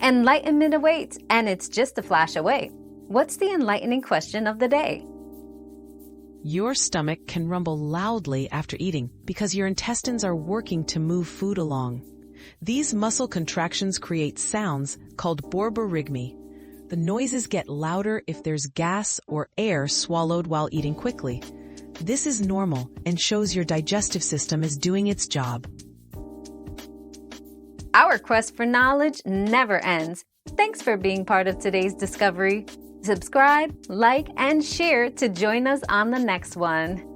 Enlightenment awaits, and it's just a flash away. What's the enlightening question of the day? Your stomach can rumble loudly after eating because your intestines are working to move food along. These muscle contractions create sounds called borborygmi. The noises get louder if there's gas or air swallowed while eating quickly. This is normal and shows your digestive system is doing its job. Our quest for knowledge never ends. Thanks for being part of today's discovery. Subscribe, like, and share to join us on the next one.